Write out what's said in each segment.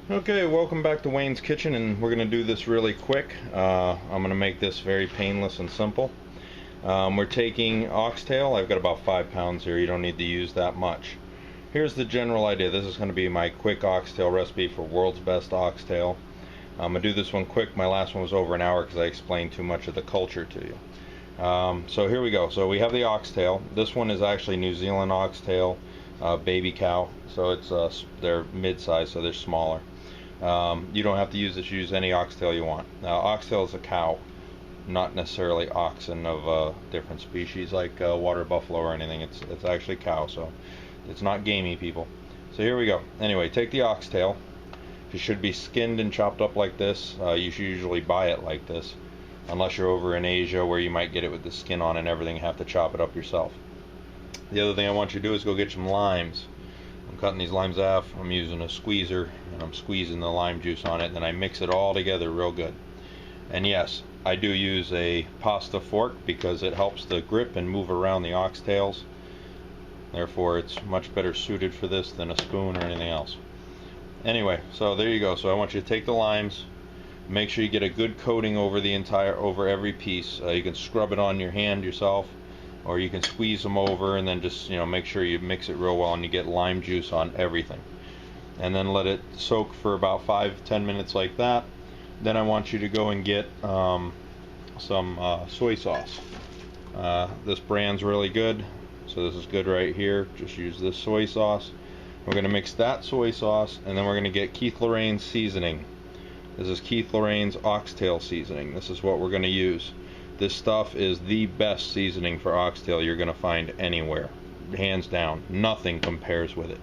Okay, welcome back to Wayne's Kitchen, and we're going to do this really quick. I'm going to make this very painless and simple. We're taking oxtail. I've got about 5 pounds here. You don't need to use that much. Here's the general idea. This is going to be my quick oxtail recipe for world's best oxtail. I'm going to do this one quick. My last one was over an hour because I explained too much of the culture to you. So here we go. So we have the oxtail. This one is actually New Zealand oxtail, baby cow. So it's they're mid-size, so they're smaller. You don't have to use this. Use any oxtail you want. Now, oxtail is a cow, not necessarily oxen of different species like water buffalo or anything. It's actually cow, so it's not gamey, people. So here we go. Anyway, take the oxtail. It should be skinned and chopped up like this. You should usually buy it like this, unless you're over in Asia where you might get it with the skin on and everything. You have to chop it up yourself. The other thing I want you to do is go get some limes. I'm cutting these limes off. I'm using a squeezer and I'm squeezing the lime juice on it, and then I mix it all together real good. And yes, I do use a pasta fork because it helps to grip and move around the oxtails. Therefore, it's much better suited for this than a spoon or anything else. Anyway, so there you go. So I want you to take the limes, make sure you get a good coating over every piece. You can scrub it on your hand yourself, or you can squeeze them over and then just make sure you mix it real well and you get lime juice on everything. And then let it soak for about 5-10 minutes like that. Then I want you to go and get some soy sauce. This brand's really good, so this is good right here. Just use this soy sauce. We're going to mix that soy sauce, and then we're going to get Keith Lorraine's seasoning. This is Keith Lorraine's oxtail seasoning. This is what we're going to use. This stuff is the best seasoning for oxtail you're going to find anywhere. Hands down. Nothing compares with it.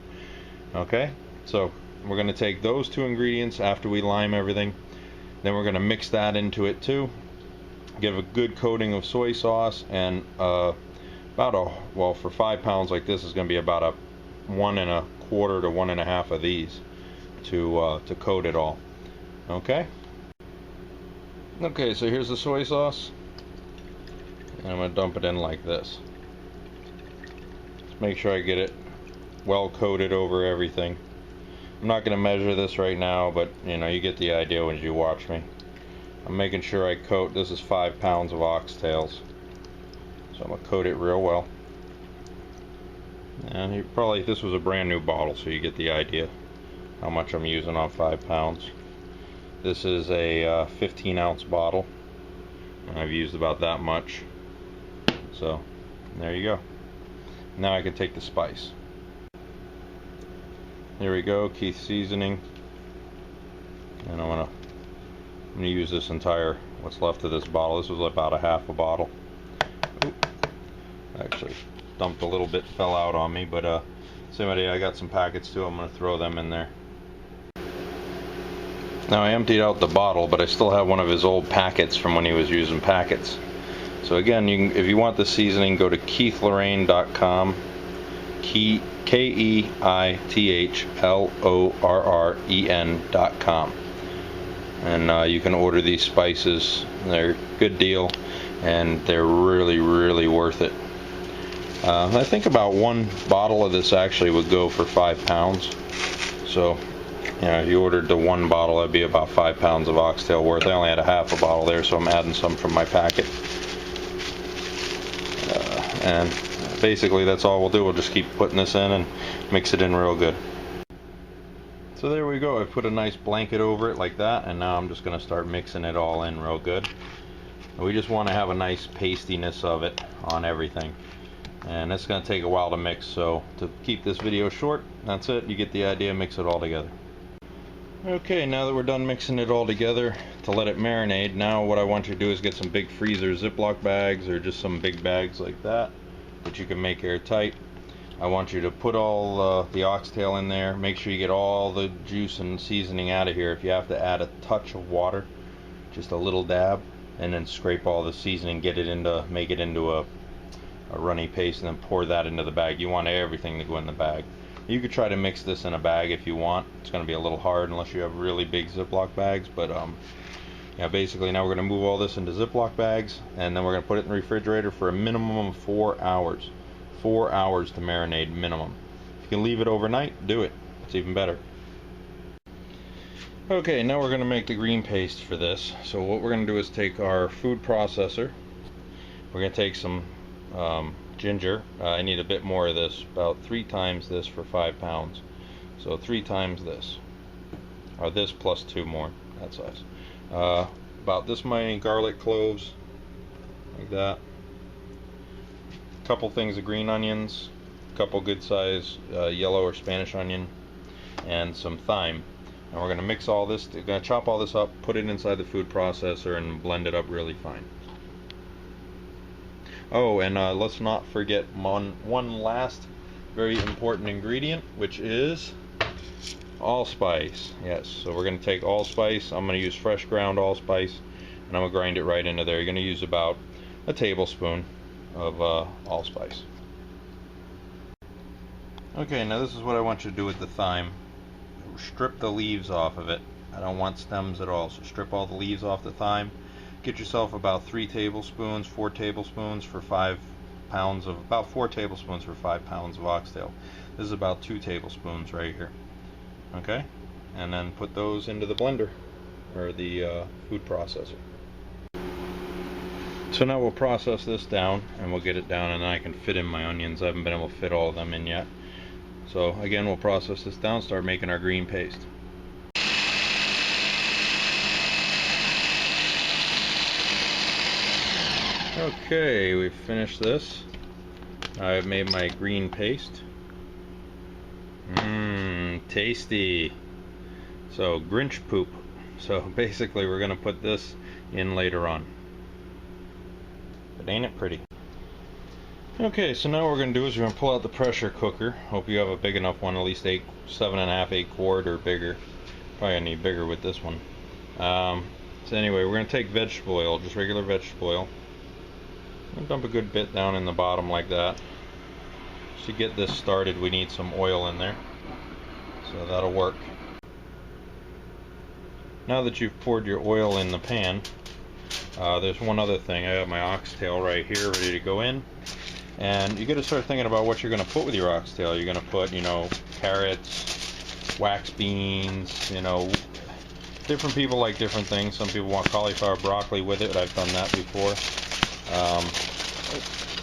Okay? So we're going to take those two ingredients after we lime everything. Then we're going to mix that into it too. Give a good coating of soy sauce, and for 5 pounds like this is going to be about a 1 1/4 to 1 1/2 of these to coat it all. Okay? Okay, so here's the soy sauce. And I'm going to dump it in like this. Just make sure I get it well coated over everything. I'm not going to measure this right now, but you get the idea when you watch me. I'm making sure I coat. This is 5 pounds of oxtails, so I'm going to coat it real well. And this was a brand new bottle, so you get the idea how much I'm using on 5 pounds. This is a 15-ounce bottle, and I've used about that much. So there you go. Now I can take the spice. Here we go, Keith seasoning, and I'm gonna use this entire what's left of this bottle. This was about a half a bottle. Oop. Actually dumped a little bit, fell out on me, but I got some packets too. I'm gonna throw them in there. Now I emptied out the bottle, but I still have one of his old packets from when he was using packets. So again, if you want the seasoning, go to keithlorraine.com. KEITHLORREN.com, and you can order these spices. They're a good deal, and they're really, really worth it. I think about 1 bottle of this actually would go for 5 pounds. So, if you ordered the 1 bottle, that'd be about 5 pounds of oxtail worth. I only had a half a bottle there, so I'm adding some from my packet. And basically that's all we'll do. We'll just keep putting this in and mix it in real good. So there we go. I put a nice blanket over it like that, and now I'm just going to start mixing it all in real good. We just want to have a nice pastiness of it on everything, and it's going to take a while to mix. So to keep this video short, that's it. You get the idea. Mix it all together. Okay, now that we're done mixing it all together to let it marinate, now what I want you to do is get some big freezer Ziploc bags, or just some big bags like that you can make airtight. I want you to put all the oxtail in there. Make sure you get all the juice and seasoning out of here. If you have to add a touch of water, just a little dab, and then scrape all the seasoning, make it into a runny paste, and then pour that into the bag. You want everything to go in the bag. You could try to mix this in a bag if you want. It's going to be a little hard unless you have really big Ziploc bags, but basically now we're going to move all this into Ziploc bags, and then we're going to put it in the refrigerator for a minimum of 4 hours. 4 hours to marinate minimum. If you can leave it overnight, do it. It's even better. Okay, now we're going to make the green paste for this. So what we're going to do is take our food processor. We're going to take some ginger. I need a bit more of this, about 3 times this for 5 pounds. So 3 times this, or this plus 2 more, that size. About this many garlic cloves, like that. A couple things of green onions, a couple good size yellow or Spanish onion, and some thyme. And we're going to mix all this, we're going to chop all this up, put it inside the food processor, and blend it up really fine. Oh, and let's not forget one last very important ingredient, which is allspice. Yes, so we're going to take allspice. I'm going to use fresh ground allspice, and I'm going to grind it right into there. You're going to use about a tablespoon of allspice. Okay, now this is what I want you to do with the thyme. Strip the leaves off of it. I don't want stems at all, so strip all the leaves off the thyme. Get yourself about 3 tablespoons, 4 tablespoons for 5 pounds of, about 4 tablespoons for 5 pounds of oxtail. This is about 2 tablespoons right here. Okay, and then put those into the blender, or the food processor. So now we'll process this down, and we'll get it down, and then I can fit in my onions. I haven't been able to fit all of them in yet. So again, we'll process this down, start making our green paste. Okay, we've finished this. I've made my green paste. Mmm, tasty. So, Grinch poop. So basically we're going to put this in later on. But ain't it pretty? Okay, so now what we're going to do is we're going to pull out the pressure cooker. Hope you have a big enough one, at least 7.5, 8 quart or bigger. Probably gonna need bigger with this one. So anyway, we're going to take vegetable oil, just regular vegetable oil. I'm going to dump a good bit down in the bottom like that. To get this started, we need some oil in there. So that'll work. Now that you've poured your oil in the pan, there's one other thing. I have my oxtail right here ready to go in. And you got to start thinking about what you're going to put with your oxtail. You're going to put, carrots, wax beans, different people like different things. Some people want cauliflower, broccoli with it. I've done that before.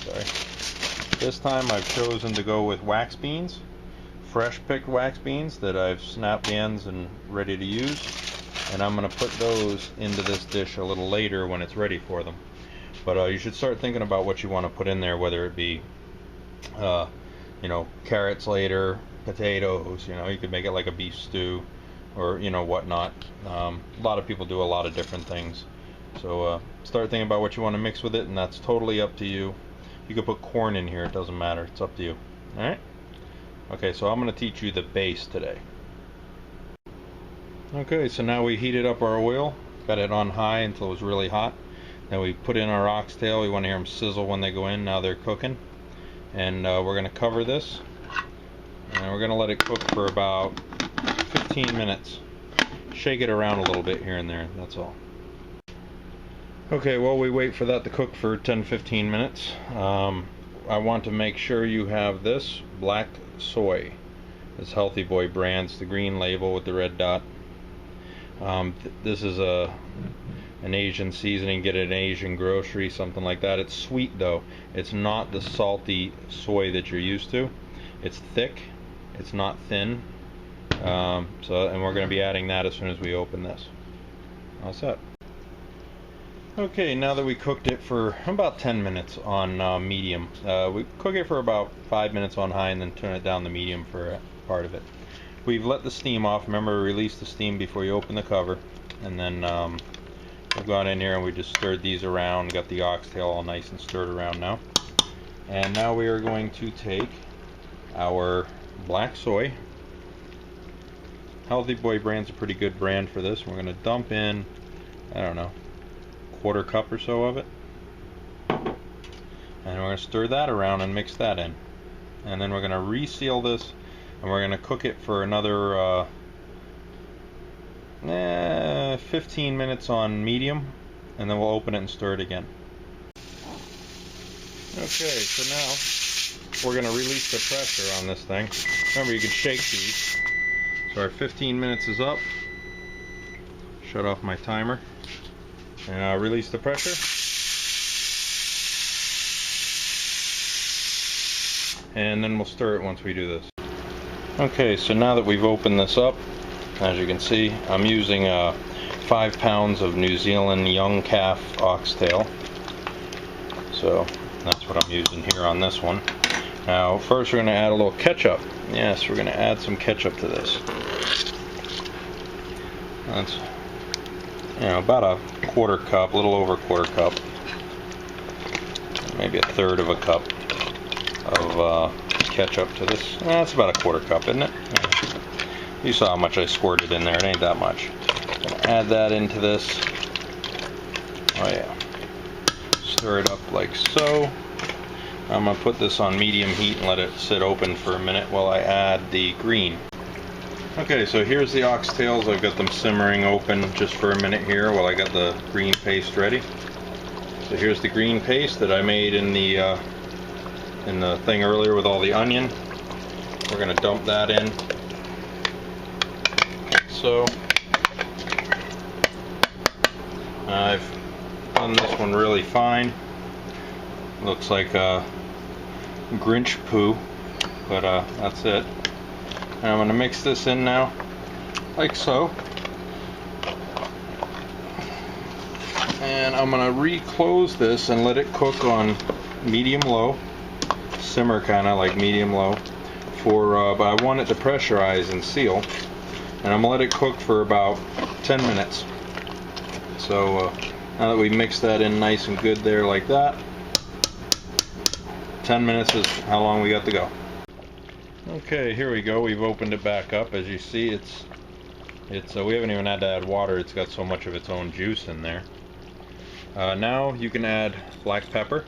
Sorry. This time I've chosen to go with wax beans, fresh picked wax beans that I've snapped the ends and ready to use. And I'm going to put those into this dish a little later when it's ready for them. But you should start thinking about what you want to put in there, whether it be, carrots later, potatoes, you could make it like a beef stew, or, whatnot. A lot of people do a lot of different things. So start thinking about what you want to mix with it, and that's totally up to you. You could put corn in here, it doesn't matter, it's up to you. Alright? Okay, so I'm going to teach you the base today. Okay, so now we heated up our oil, got it on high until it was really hot. Then we put in our oxtail. We want to hear them sizzle when they go in. Now they're cooking. And we're going to cover this. And we're going to let it cook for about 15 minutes. Shake it around a little bit here and there. That's all. Okay, while we wait for that to cook for 10-15 minutes, I want to make sure you have this black soy. This Healthy Boy brand's the green label with the red dot. This is an Asian seasoning. Get it in an Asian grocery, something like that. It's sweet though. It's not the salty soy that you're used to. It's thick. It's not thin. And we're going to be adding that as soon as we open this. All set. Okay, now that we cooked it for about 10 minutes on medium, we cook it for about 5 minutes on high and then turn it down to medium for part of it. We've let the steam off. Remember, release the steam before you open the cover. And then we've gone in here and we just stirred these around. Got the oxtail all nice and stirred around now. And now we are going to take our black soy. Healthy Boy brand's a pretty good brand for this. We're going to dump in, I don't know, 1/4 cup or so of it. And we're going to stir that around and mix that in. And then we're going to reseal this and we're going to cook it for another 15 minutes on medium, and then we'll open it and stir it again. Okay, so now we're going to release the pressure on this thing. Remember, you can shake these. So our 15 minutes is up. shut off my timer and release the pressure. And then we'll stir it once we do this. Okay, so now that we've opened this up, as you can see, I'm using 5 pounds of New Zealand young calf oxtail. So that's what I'm using here on this one. Now first we're going to add a little ketchup. Yes, we're going to add some ketchup to this. That's, you know, about a 1/4 cup, a little over a 1/4 cup, maybe a 1/3 of a cup of ketchup to this. That's about a 1/4 cup, isn't it? Yeah. You saw how much I squirted in there. It ain't that much. I'm gonna add that into this. Oh yeah. Stir it up like so. I'm gonna put this on medium heat and let it sit open for a minute while I add the green. Okay, so here's the oxtails. I've got them simmering open just for a minute here while I got the green paste ready. So here's the green paste that I made in the thing earlier with all the onion. We're going to dump that in. So I've done this one really fine. Looks like Grinch poo, but that's it. And I'm going to mix this in now, like so. And I'm going to re-close this and let it cook on medium-low, simmer kind of like medium-low, for but I want it to pressurize and seal. And I'm going to let it cook for about 10 minutes. So now that we mix that in nice and good there like that, 10 minutes is how long we got to go. Okay, here we go. We've opened it back up. As you see, it's we haven't even had to add water. It's got so much of its own juice in there. Now you can add black pepper,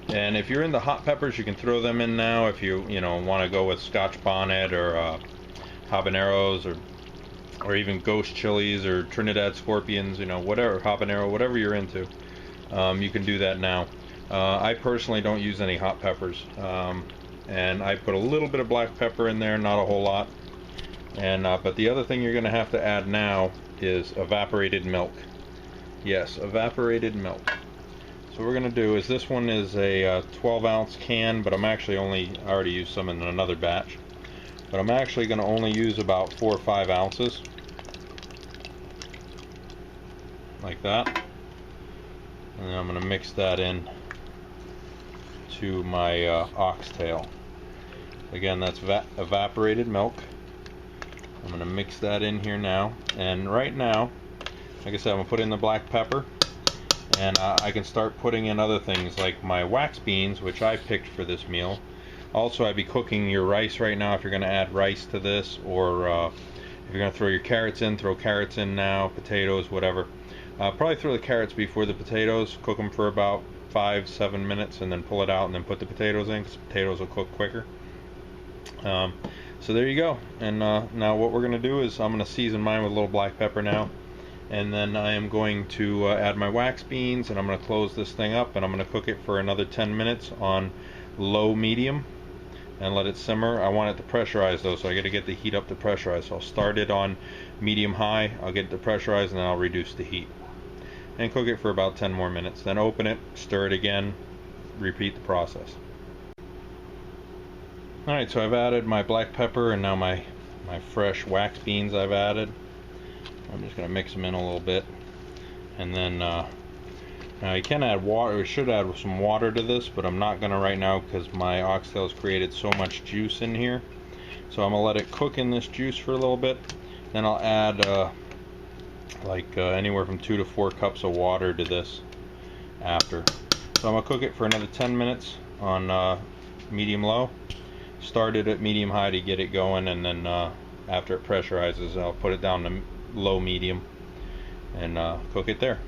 and if you're into hot peppers, you can throw them in now. If you want to go with Scotch bonnet or habaneros or even ghost chilies or Trinidad scorpions, whatever, habanero, whatever you're into, you can do that now. I personally don't use any hot peppers. And I put a little bit of black pepper in there, not a whole lot. And but the other thing you're going to have to add now is evaporated milk. Yes, evaporated milk. So what we're going to do is, this one is a 12-ounce can, but I already used some in another batch. But I'm actually going to only use about 4 or 5 ounces, like that. And then I'm going to mix that in to my oxtail. Again, that's evaporated milk. I'm going to mix that in here now, and right now, like I said, I'm going to put in the black pepper, and I can start putting in other things like my wax beans, which I picked for this meal. Also, I'd be cooking your rice right now if you're going to add rice to this, or if you're going to throw your carrots in, throw carrots in now, potatoes, whatever. Probably throw the carrots before the potatoes, cook them for about 5-7 minutes, and then pull it out and then put the potatoes in, because potatoes will cook quicker. So there you go. And now what we're going to do is I'm going to season mine with a little black pepper now, and then I am going to add my wax beans, and I'm going to close this thing up, and I'm going to cook it for another 10 minutes on low medium and let it simmer. I want it to pressurize though, so I got to get the heat up to pressurize. So I'll start it on medium high, I'll get it to pressurize, and then I'll reduce the heat and cook it for about 10 more minutes. Then open it, stir it again, repeat the process. Alright, so I've added my black pepper and now my fresh wax beans I've added. I'm just going to mix them in a little bit. And then, now you can add water, or should add some water to this, but I'm not going to right now because my oxtail has created so much juice in here. So I'm going to let it cook in this juice for a little bit. Then I'll add anywhere from 2 to 4 cups of water to this after. So I'm going to cook it for another 10 minutes on medium-low. Start it at medium-high to get it going, and then after it pressurizes, I'll put it down to low-medium and cook it there.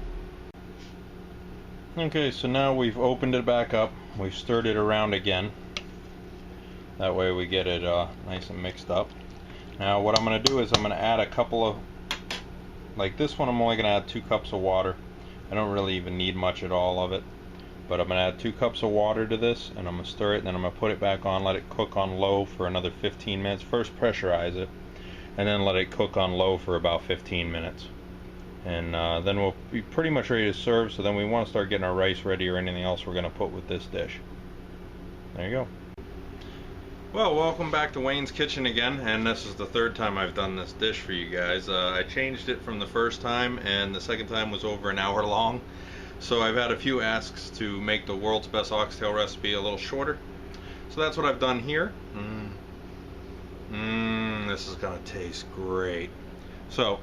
Okay, so now we've opened it back up. We've stirred it around again. That way we get it nice and mixed up. Now what I'm going to do is I'm going to add a couple of, like this one I'm only going to add 2 cups of water. I don't really even need much at all of it. But I'm going to add 2 cups of water to this, and I'm going to stir it, and then I'm going to put it back on, let it cook on low for another 15 minutes. First pressurize it, and then let it cook on low for about 15 minutes. and then we'll be pretty much ready to serve. So then we want to start getting our rice ready or anything else we're going to put with this dish. There you go. Well, welcome back to Wayne's Kitchen again, and this is the third time I've done this dish for you guys. I changed it from the first time, and the second time was over an hour long. So I've had a few asks to make the world's best oxtail recipe a little shorter. So that's what I've done here. This is gonna taste great. So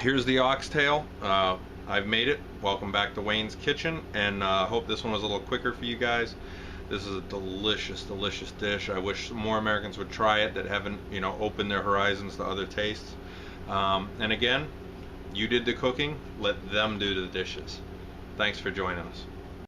here's the oxtail. I've made it. Welcome back to Wayne's Kitchen, and hope this one was a little quicker for you guys. This is a delicious, delicious dish. I wish more Americans would try it that haven't, opened their horizons to other tastes. And again, you did the cooking, let them do the dishes. Thanks for joining us.